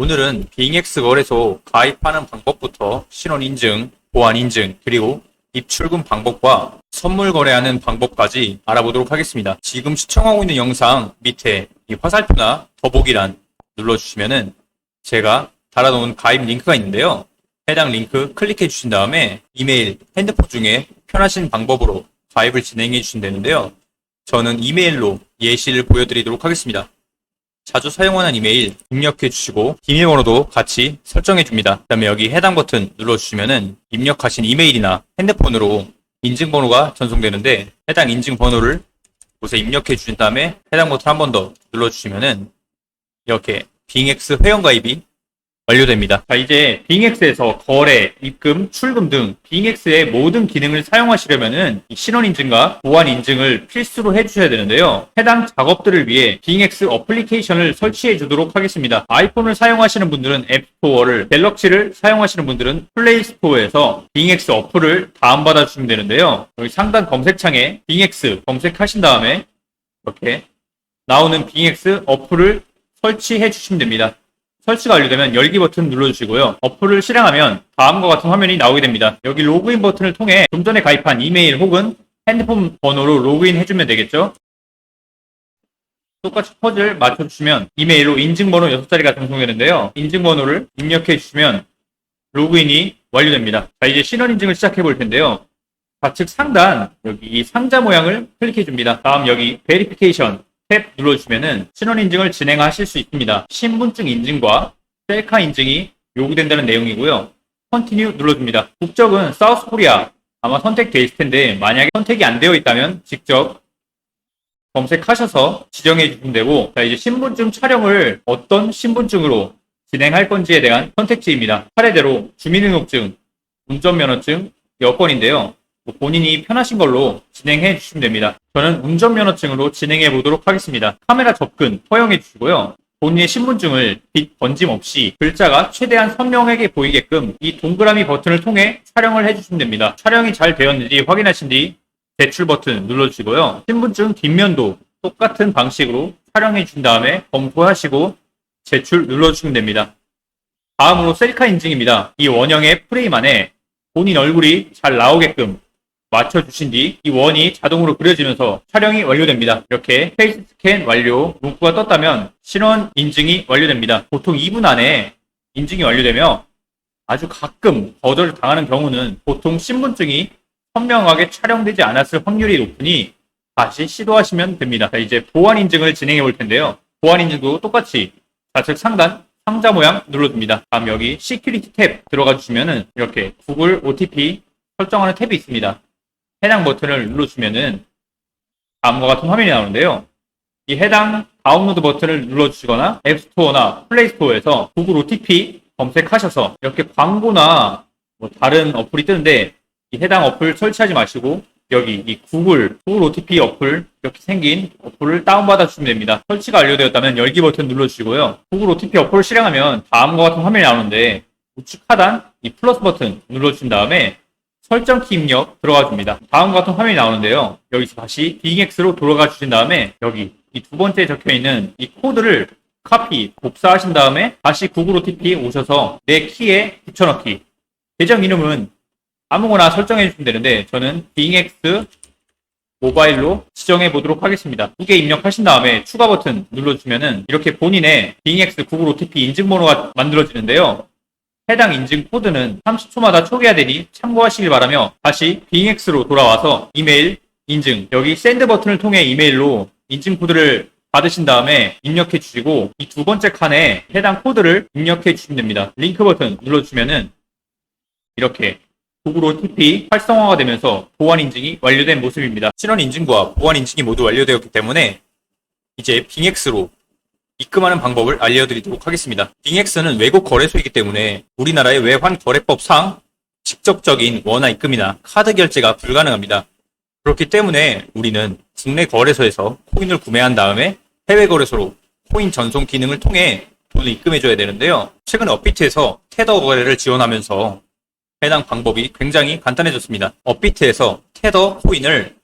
오늘은 빙엑스 거래소 가입하는 방법부터 신원 인증, 보안 인증, 그리고 입출금 방법과 선물 거래하는 방법까지 알아보도록 하겠습니다. 지금 시청하고 있는 영상 밑에 이 화살표나 더보기란 눌러주시면은 제가 달아놓은 가입 링크가 있는데요. 해당 링크 클릭해 주신 다음에 이메일, 핸드폰 중에 편하신 방법으로 가입을 진행해 주시면 되는데요. 저는 이메일로 예시를 보여드리도록 하겠습니다. 자주 사용하는 이메일 입력해 주시고 비밀번호도 같이 설정해 줍니다. 그 다음에 여기 해당 버튼 눌러주시면은 입력하신 이메일이나 핸드폰으로 인증번호가 전송되는데 해당 인증번호를 곳에 입력해 주신 다음에 해당 버튼 한 번 더 눌러주시면은 이렇게 빙엑스 회원가입이 완료됩니다. 자, 이제 빙엑스에서 거래, 입금, 출금 등 빙엑스의 모든 기능을 사용하시려면은 신원 인증과 보안 인증을 필수로 해주셔야 되는데요. 해당 작업들을 위해 빙엑스 어플리케이션을 설치해 주도록 하겠습니다. 아이폰을 사용하시는 분들은 앱스토어를, 갤럭시를 사용하시는 분들은 플레이스토어에서 빙엑스 어플을 다운받아 주시면 되는데요. 여기 상단 검색창에 빙엑스 검색하신 다음에 이렇게 나오는 빙엑스 어플을 설치해 주시면 됩니다. 설치가 완료되면 열기 버튼 눌러주시고요. 어플을 실행하면 다음과 같은 화면이 나오게 됩니다. 여기 로그인 버튼을 통해 좀 전에 가입한 이메일 혹은 핸드폰 번호로 로그인 해주면 되겠죠. 똑같이 퍼즐 맞춰주시면 이메일로 인증번호 6자리가 전송되는데요. 인증번호를 입력해 주시면 로그인이 완료됩니다. 자, 이제 신원 인증을 시작해 볼 텐데요. 좌측 상단 여기 이 상자 모양을 클릭해 줍니다. 다음 여기 베리피케이션 탭 눌러주시면은 신원 인증을 진행하실 수 있습니다. 신분증 인증과 셀카 인증이 요구된다는 내용이고요. 컨티뉴 눌러줍니다. 국적은 사우스 코리아 아마 선택되어 있을 텐데 만약에 선택이 안 되어 있다면 직접 검색하셔서 지정해 주시면 되고, 자, 이제 신분증 촬영을 어떤 신분증으로 진행할 건지에 대한 선택지입니다. 차례대로 주민등록증, 운전면허증, 여권인데요. 본인이 편하신 걸로 진행해 주시면 됩니다. 저는 운전면허증으로 진행해 보도록 하겠습니다. 카메라 접근 허용해 주시고요. 본인의 신분증을 빛 번짐 없이 글자가 최대한 선명하게 보이게끔 이 동그라미 버튼을 통해 촬영을 해주시면 됩니다. 촬영이 잘 되었는지 확인하신 뒤 제출 버튼 눌러주시고요. 신분증 뒷면도 똑같은 방식으로 촬영해 준 다음에 검토하시고 제출 눌러주시면 됩니다. 다음으로 셀카 인증입니다. 이 원형의 프레임 안에 본인 얼굴이 잘 나오게끔 맞춰주신 뒤 이 원이 자동으로 그려지면서 촬영이 완료됩니다. 이렇게 페이스 스캔 완료 문구가 떴다면 신원 인증이 완료됩니다. 보통 2분 안에 인증이 완료되며 아주 가끔 거절을 당하는 경우는 보통 신분증이 선명하게 촬영되지 않았을 확률이 높으니 다시 시도하시면 됩니다. 자, 이제 보안 인증을 진행해 볼 텐데요. 보안 인증도 똑같이 좌측 상단 상자 모양 눌러줍니다. 다음 여기 시큐리티 탭 들어가 주시면은 이렇게 구글 OTP 설정하는 탭이 있습니다. 해당 버튼을 눌러주면은 다음과 같은 화면이 나오는데요. 이 해당 다운로드 버튼을 눌러주시거나 앱스토어나 플레이스토어에서 구글 OTP 검색하셔서 이렇게 광고나 뭐 다른 어플이 뜨는데 이 해당 어플 설치하지 마시고 여기 이 구글 OTP 어플 이렇게 생긴 어플을 다운받아 주시면 됩니다. 설치가 완료되었다면 열기 버튼 눌러주시고요. 구글 OTP 어플을 실행하면 다음과 같은 화면이 나오는데 우측 하단 이 플러스 버튼 눌러주신 다음에 설정 키 입력 들어가 줍니다. 다음과 같은 화면이 나오는데요. 여기서 다시 빙엑스로 돌아가 주신 다음에 여기 이 두 번째 적혀 있는 이 코드를 카피, 복사하신 다음에 다시 구글 OTP 오셔서 내 키에 붙여넣기. 계정 이름은 아무거나 설정해 주시면 되는데 저는 빙엑스 모바일로 지정해 보도록 하겠습니다. 두 개 입력하신 다음에 추가 버튼 눌러주면은 이렇게 본인의 빙엑스 구글 OTP 인증번호가 만들어지는데요. 해당 인증 코드는 30초마다 초기화되니 참고하시길 바라며 다시 빙엑스로 돌아와서 이메일 인증 여기 샌드 버튼을 통해 이메일로 인증 코드를 받으신 다음에 입력해 주시고 이 두 번째 칸에 해당 코드를 입력해 주시면 됩니다. 링크 버튼 눌러주면은 이렇게 구글 OTP 활성화가 되면서 보안 인증이 완료된 모습입니다. 신원 인증과 보안 인증이 모두 완료되었기 때문에 이제 빙엑스로 입금하는 방법을 알려드리도록 하겠습니다. 빙엑스는 외국 거래소이기 때문에 우리나라의 외환거래법상 직접적인 원화 입금이나 카드 결제가 불가능합니다. 그렇기 때문에 우리는 국내 거래소에서 코인을 구매한 다음에 해외 거래소로 코인 전송 기능을 통해 돈을 입금해줘야 되는데요. 최근 업비트에서 테더 거래를 지원하면서 해당 방법이 굉장히 간단해졌습니다. 업비트에서 테더 코인을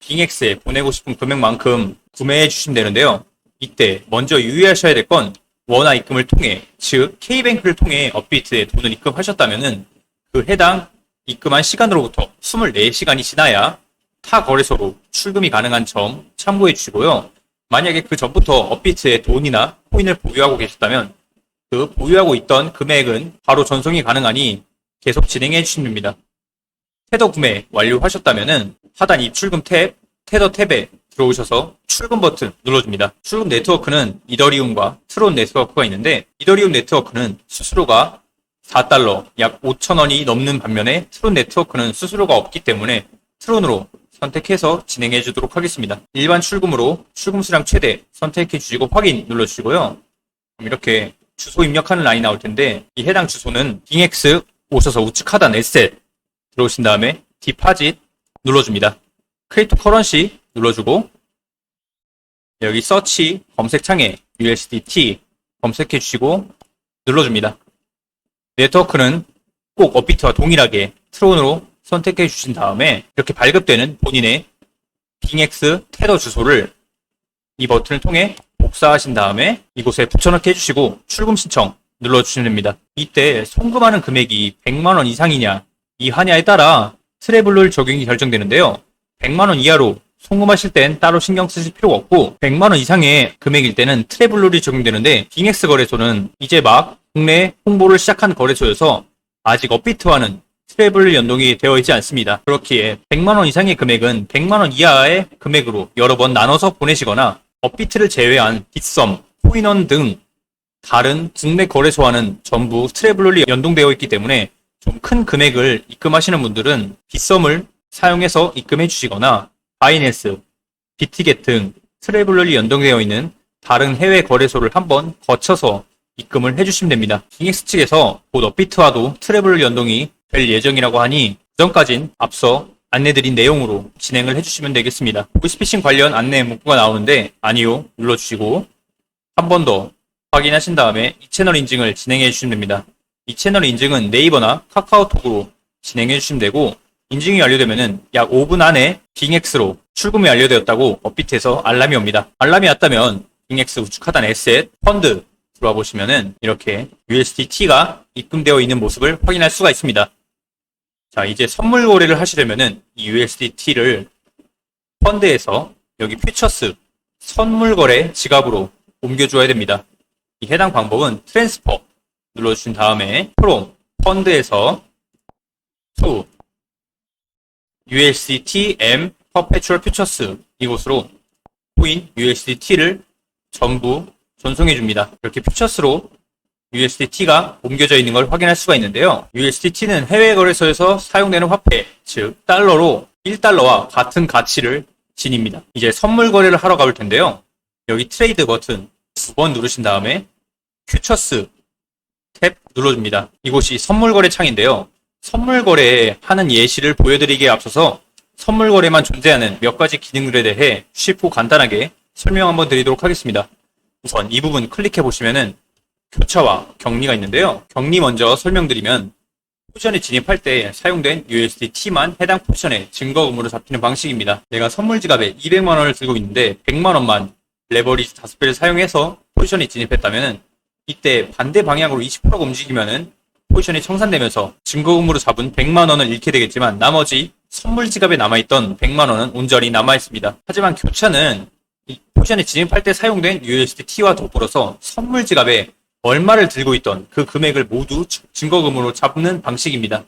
빙엑스에 보내고 싶은 금액만큼 구매해 주시면 되는데요. 이때 먼저 유의하셔야 될 건 원화 입금을 통해, 즉 K뱅크를 통해 업비트에 돈을 입금하셨다면은 그 해당 입금한 시간으로부터 24시간이 지나야 타 거래소로 출금이 가능한 점 참고해 주시고요. 만약에 그 전부터 업비트에 돈이나 코인을 보유하고 계셨다면 그 보유하고 있던 금액은 바로 전송이 가능하니 계속 진행해 주시면 됩니다. 테더 구매 완료하셨다면은 하단 입출금 탭, 테더 탭에 들어오셔서 출금 버튼 눌러줍니다. 출금 네트워크는 이더리움과 트론 네트워크가 있는데 이더리움 네트워크는 수수료가 4달러, 약 5,000원이 넘는 반면에 트론 네트워크는 수수료가 없기 때문에 트론으로 선택해서 진행해 주도록 하겠습니다. 일반 출금으로 출금 수량 최대 선택해 주시고 확인 눌러주시고요. 이렇게 주소 입력하는 라인이 나올 텐데 이 해당 주소는 빙엑스 오셔서 우측 하단 에셋 들어오신 다음에 디파짓 눌러줍니다. 크립토 커런시 눌러주고 여기 서치 검색창에 USDT 검색해 주시고 눌러줍니다. 네트워크는 꼭 업비트와 동일하게 트론으로 선택해 주신 다음에 이렇게 발급되는 본인의 빙엑스 테더 주소를 이 버튼을 통해 복사하신 다음에 이곳에 붙여넣기 해주시고 출금 신청 눌러주시면 됩니다. 이때 송금하는 금액이 100만원 이상이냐 이하냐에 따라 트래블룰 적용이 결정되는데요. 100만원 이하로 송금하실 땐 따로 신경 쓰실 필요가 없고 100만원 이상의 금액일 때는 트래블룰이 적용되는데 빙엑스 거래소는 이제 막 국내 홍보를 시작한 거래소여서 아직 업비트와는 트래블룰 연동이 되어 있지 않습니다. 그렇기에 100만원 이상의 금액은 100만원 이하의 금액으로 여러 번 나눠서 보내시거나 업비트를 제외한 빗썸, 코인원 등 다른 국내 거래소와는 전부 트래블룰이 연동되어 있기 때문에 좀 큰 금액을 입금하시는 분들은 빗썸을 사용해서 입금해 주시거나 바이낸스, 비티겟 등 트래블룰이 연동되어 있는 다른 해외 거래소를 한번 거쳐서 입금을 해주시면 됩니다. 빙엑스 측에서 곧 업비트와도 트래블룰 연동이 될 예정이라고 하니 그전까진 앞서 안내드린 내용으로 진행을 해주시면 되겠습니다. 보이스피싱 관련 안내 문구가 나오는데 아니요 눌러주시고 한 번 더 확인하신 다음에 이 채널 인증을 진행해 주시면 됩니다. 이 채널 인증은 네이버나 카카오톡으로 진행해 주시면 되고 인증이 완료되면은 약 5분 안에 빙엑스로 출금이 완료되었다고 업비트에서 알람이 옵니다. 알람이 왔다면 빙엑스 우측 하단 에셋 펀드 들어와 보시면은 이렇게 USDT가 입금되어 있는 모습을 확인할 수가 있습니다. 자, 이제 선물 거래를 하시려면은 이 USDT를 펀드에서 여기 퓨처스 선물 거래 지갑으로 옮겨줘야 됩니다. 이 해당 방법은 트랜스퍼 눌러주신 다음에 프롬 펀드에서 to USDT M 퍼페추얼 퓨처스 이곳으로 코인 USDT를 전부 전송해 줍니다. 이렇게 퓨처스로 USDT가 옮겨져 있는 걸 확인할 수가 있는데요. USDT는 해외 거래소에서 사용되는 화폐, 즉 달러로 1달러와 같은 가치를 지닙니다. 이제 선물 거래를 하러 가볼 텐데요. 여기 트레이드 버튼 2번 누르신 다음에 퓨처스 탭 눌러줍니다. 이곳이 선물 거래 창인데요. 선물 거래하는 예시를 보여드리기에 앞서서 선물 거래만 존재하는 몇 가지 기능들에 대해 쉽고 간단하게 설명 한번 드리도록 하겠습니다. 우선 이 부분 클릭해 보시면은 교차와 격리가 있는데요. 격리 먼저 설명드리면 포지션에 진입할 때 사용된 USDT만 해당 포지션의 증거금으로 잡히는 방식입니다. 내가 선물 지갑에 200만원을 들고 있는데 100만원만 레버리지 5배를 사용해서 포지션에 진입했다면 이때 반대 방향으로 20%가 움직이면은 포지션이 청산되면서 증거금으로 잡은 100만원을 잃게 되겠지만 나머지 선물 지갑에 남아있던 100만원은 온전히 남아있습니다. 하지만 교차는 이 포지션에 진입할 때 사용된 USDT와 더불어서 선물 지갑에 얼마를 들고 있던 그 금액을 모두 증거금으로 잡는 방식입니다.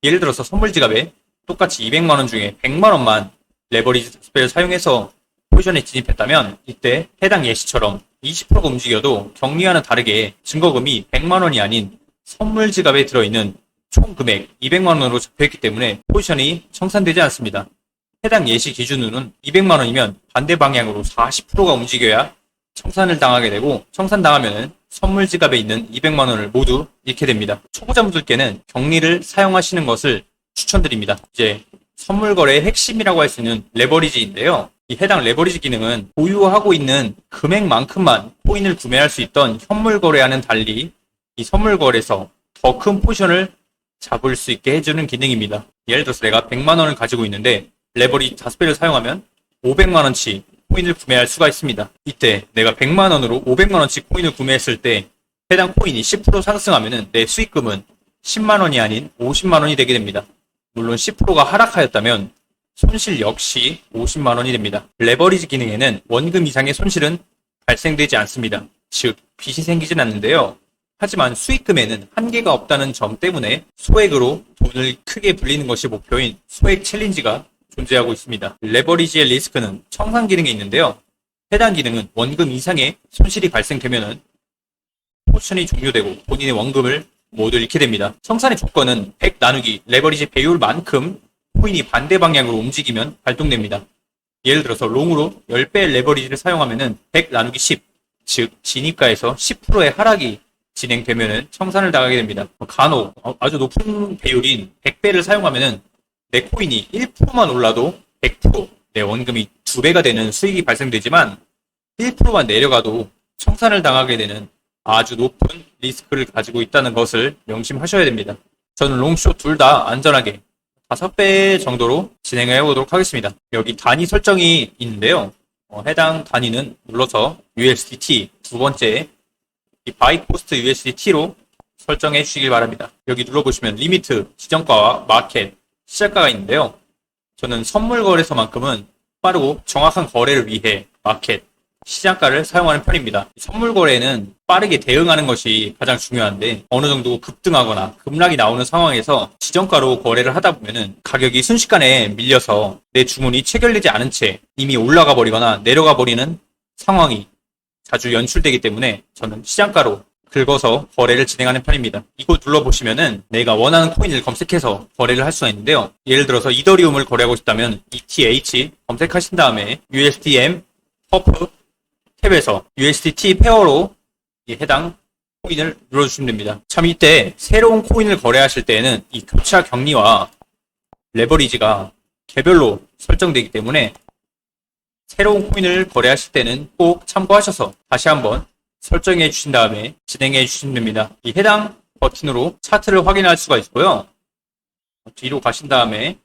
예를 들어서 선물 지갑에 똑같이 200만원 중에 100만원만 레버리지 5배를 사용해서 포지션에 진입했다면 이때 해당 예시처럼 20%가 움직여도 격리와는 다르게 증거금이 100만원이 아닌 선물 지갑에 들어있는 총 금액 200만원으로 잡혀있기 때문에 포지션이 청산되지 않습니다. 해당 예시 기준으로는 200만원이면 반대 방향으로 40%가 움직여야 청산을 당하게 되고 청산당하면 선물 지갑에 있는 200만원을 모두 잃게 됩니다. 초보자분들께는 격리를 사용하시는 것을 추천드립니다. 이제 선물 거래의 핵심이라고 할 수 있는 레버리지인데요. 이 해당 레버리지 기능은 보유하고 있는 금액만큼만 코인을 구매할 수 있던 현물 거래와는 달리 이 선물 거래에서 더 큰 포지션을 잡을 수 있게 해주는 기능입니다. 예를 들어서 내가 100만원을 가지고 있는데 레버리지 5배를 사용하면 500만원치 코인을 구매할 수가 있습니다. 이때 내가 100만원으로 500만원씩 코인을 구매했을 때 해당 코인이 10% 상승하면 내 수익금은 10만원이 아닌 50만원이 되게 됩니다. 물론 10%가 하락하였다면 손실 역시 50만원이 됩니다. 레버리지 기능에는 원금 이상의 손실은 발생되지 않습니다. 즉 빚이 생기진 않는데요. 하지만 수익금에는 한계가 없다는 점 때문에 소액으로 돈을 크게 불리는 것이 목표인 소액 챌린지가 존재하고 있습니다. 레버리지의 리스크는 청산 기능에 있는데요. 해당 기능은 원금 이상의 손실이 발생되면 포션이 종료되고 본인의 원금을 모두 잃게 됩니다. 청산의 조건은 100 나누기 레버리지 배율만큼 코인이 반대 방향으로 움직이면 발동됩니다. 예를 들어서 롱으로 10배의 레버리지를 사용하면 100 나누기 10, 즉 진입가에서 10%의 하락이 진행되면 청산을 당하게 됩니다. 간혹 아주 높은 배율인 100배를 사용하면 내 코인이 1%만 올라도 100%내 원금이 2배가 되는 수익이 발생되지만 1%만 내려가도 청산을 당하게 되는 아주 높은 리스크를 가지고 있다는 것을 명심하셔야 됩니다. 저는 롱숏 둘 다 안전하게 5배 정도로 진행해 보도록 하겠습니다. 여기 단위 설정이 있는데요. 해당 단위는 눌러서 USDT 두 번째 이 바이 코스트 USDT로 설정해 주시길 바랍니다. 여기 눌러보시면 리미트, 지정가와 마켓, 시작가가 있는데요. 저는 선물 거래소만큼은 빠르고 정확한 거래를 위해 마켓, 시장가를 사용하는 편입니다. 선물 거래는 빠르게 대응하는 것이 가장 중요한데 어느 정도 급등하거나 급락이 나오는 상황에서 지정가로 거래를 하다 보면은 가격이 순식간에 밀려서 내 주문이 체결되지 않은 채 이미 올라가 버리거나 내려가 버리는 상황이 자주 연출되기 때문에 저는 시장가로 긁어서 거래를 진행하는 편입니다. 이거 눌러보시면은 내가 원하는 코인을 검색해서 거래를 할 수가 있는데요. 예를 들어서 이더리움을 거래하고 싶다면 ETH 검색하신 다음에 USDM, 퍼프 탭에서 USDT 페어로 해당 코인을 눌러주시면 됩니다. 참 이때 새로운 코인을 거래하실 때에는 이 교차 격리와 레버리지가 개별로 설정되기 때문에 새로운 코인을 거래하실 때는 꼭 참고하셔서 다시 한번 설정해 주신 다음에 진행해 주시면 됩니다. 이 해당 버튼으로 차트를 확인할 수가 있고요. 뒤로 가신 다음에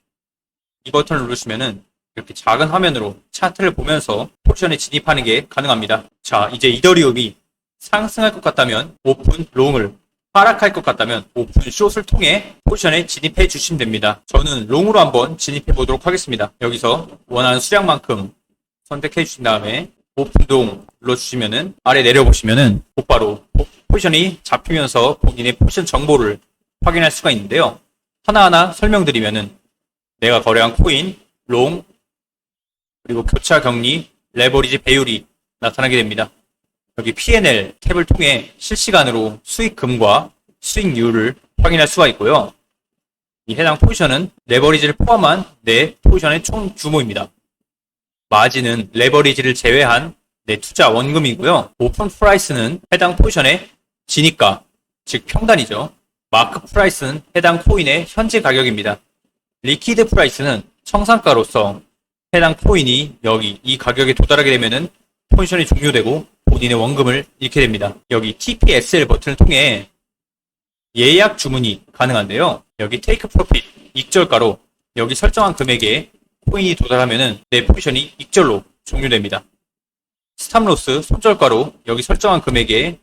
이 버튼을 누르시면은 이렇게 작은 화면으로 차트를 보면서 포지션에 진입하는 게 가능합니다. 자, 이제 이더리움이 상승할 것 같다면 오픈 롱을, 하락할 것 같다면 오픈 숏을 통해 포지션에 진입해 주시면 됩니다. 저는 롱으로 한번 진입해 보도록 하겠습니다. 여기서 원하는 수량만큼 선택해 주신 다음에 오픈 롱 눌러주시면은 아래 내려보시면은 곧바로 포지션이 잡히면서 본인의 포지션 정보를 확인할 수가 있는데요. 하나하나 설명드리면은 내가 거래한 코인, 롱, 그리고 교차 격리, 레버리지 배율이 나타나게 됩니다. 여기 P&L 탭을 통해 실시간으로 수익금과 수익률을 확인할 수가 있고요. 이 해당 포지션은 레버리지를 포함한 내 포지션의 총 규모입니다. 마진은 레버리지를 제외한 내 투자 원금이고요. 오픈 프라이스는 해당 포지션의 진입가, 즉 평단이죠. 마크 프라이스는 해당 코인의 현재 가격입니다. 리퀴드 프라이스는 청산가로서 해당 코인이 여기 이 가격에 도달하게 되면은 포지션이 종료되고 본인의 원금을 잃게 됩니다. 여기 TPSL 버튼을 통해 예약 주문이 가능한데요. 여기 테이크 프로핏 익절가로 여기 설정한 금액에 코인이 도달하면은 내 포지션이 익절로 종료됩니다. 스탑로스 손절가로 여기 설정한 금액에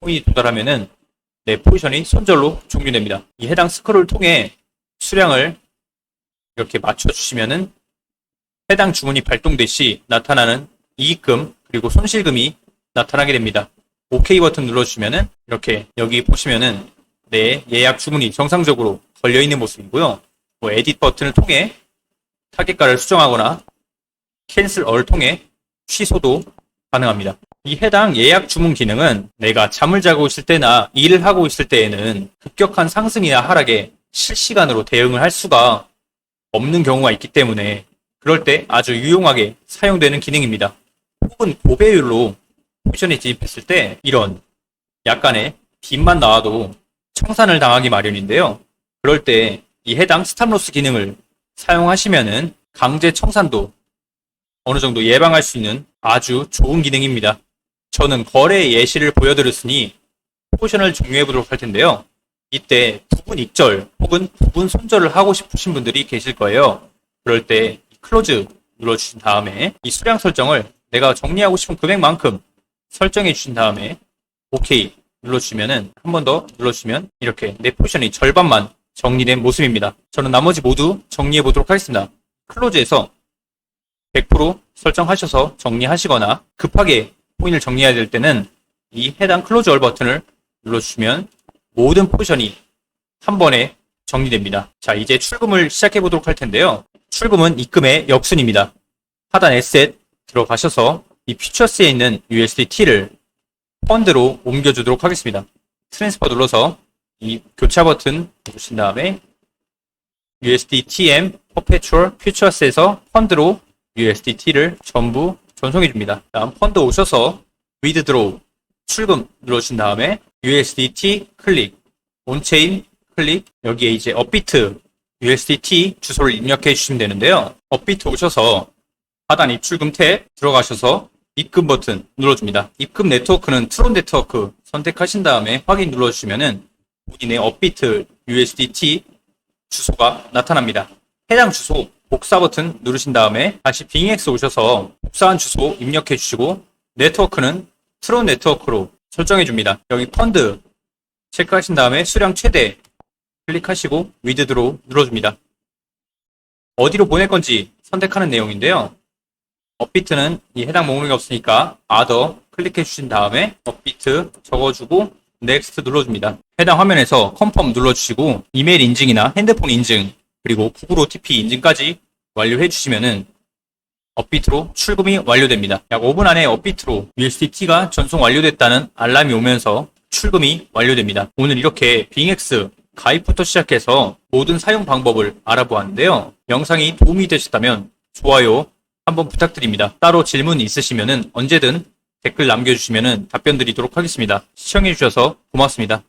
코인이 도달하면은 내 포지션이 손절로 종료됩니다. 이 해당 스크롤을 통해 수량을 이렇게 맞춰주시면은 해당 주문이 발동될 시 나타나는 이익금 그리고 손실금이 나타나게 됩니다. OK 버튼 눌러주시면은 이렇게 여기 보시면은 내 예약 주문이 정상적으로 걸려있는 모습이고요. 에딧 버튼을 통해 타겟가를 수정하거나 캔슬 all 통해 취소도 가능합니다. 이 해당 예약 주문 기능은 내가 잠을 자고 있을 때나 일을 하고 있을 때에는 급격한 상승이나 하락에 실시간으로 대응을 할 수가 없는 경우가 있기 때문에 그럴 때 아주 유용하게 사용되는 기능입니다. 혹은 고배율로 포지션에 진입했을 때 이런 약간의 빚만 나와도 청산을 당하기 마련인데요. 그럴 때 이 해당 스탑로스 기능을 사용하시면은 강제 청산도 어느 정도 예방할 수 있는 아주 좋은 기능입니다. 저는 거래 예시를 보여드렸으니 포지션을 종료해 보도록 할 텐데요. 이때 부분 익절 혹은 부분 손절을 하고 싶으신 분들이 계실 거예요. 그럴 때 클로즈 눌러주신 다음에 이 수량 설정을 내가 정리하고 싶은 금액만큼 설정해 주신 다음에 OK 눌러주시면은 한 번 더 눌러주시면 이렇게 내 포지션이 절반만 정리된 모습입니다. 저는 나머지 모두 정리해 보도록 하겠습니다. 클로즈에서 100% 설정하셔서 정리하시거나 급하게 포인을 정리해야 될 때는 이 해당 클로즈 얼 버튼을 눌러주시면 모든 포지션이 한 번에 정리됩니다. 자, 이제 출금을 시작해 보도록 할 텐데요. 출금은 입금의 역순입니다. 하단 에셋 들어가셔서 이 퓨처스에 있는 USDT를 펀드로 옮겨주도록 하겠습니다. 트랜스퍼 눌러서 이 교차 버튼 누르신 다음에 USDTM Perpetual Futures에서 펀드로 USDT를 전부 전송해 줍니다. 다음 펀드 오셔서 Withdraw 출금 눌러주신 다음에 USDT 클릭, 온체인 클릭, 여기에 이제 업비트 USDT 주소를 입력해 주시면 되는데요. 업비트 오셔서 하단 입출금 탭 들어가셔서 입금 버튼 눌러줍니다. 입금 네트워크는 트론 네트워크 선택하신 다음에 확인 눌러주시면은 본인의 업비트 USDT 주소가 나타납니다. 해당 주소 복사 버튼 누르신 다음에 다시 빙엑스 오셔서 복사한 주소 입력해 주시고 네트워크는 트론 네트워크로 설정해 줍니다. 여기 펀드 체크하신 다음에 수량 최대 클릭하시고 위드드로우 눌러줍니다. 어디로 보낼 건지 선택하는 내용인데요. 업비트는 이 해당 목록이 없으니까 Other 클릭해 주신 다음에 업비트 적어주고 Next 눌러줍니다. 해당 화면에서 컨펌 눌러주시고 이메일 인증이나 핸드폰 인증 그리고 구글 OTP 인증까지 완료해 주시면은 업비트로 출금이 완료됩니다. 약 5분 안에 업비트로 USDT가 전송 완료됐다는 알람이 오면서 출금이 완료됩니다. 오늘 이렇게 빙엑스 가입부터 시작해서 모든 사용 방법을 알아보았는데요. 영상이 도움이 되셨다면 좋아요 한번 부탁드립니다. 따로 질문 있으시면은 언제든 댓글 남겨주시면은 답변 드리도록 하겠습니다. 시청해주셔서 고맙습니다.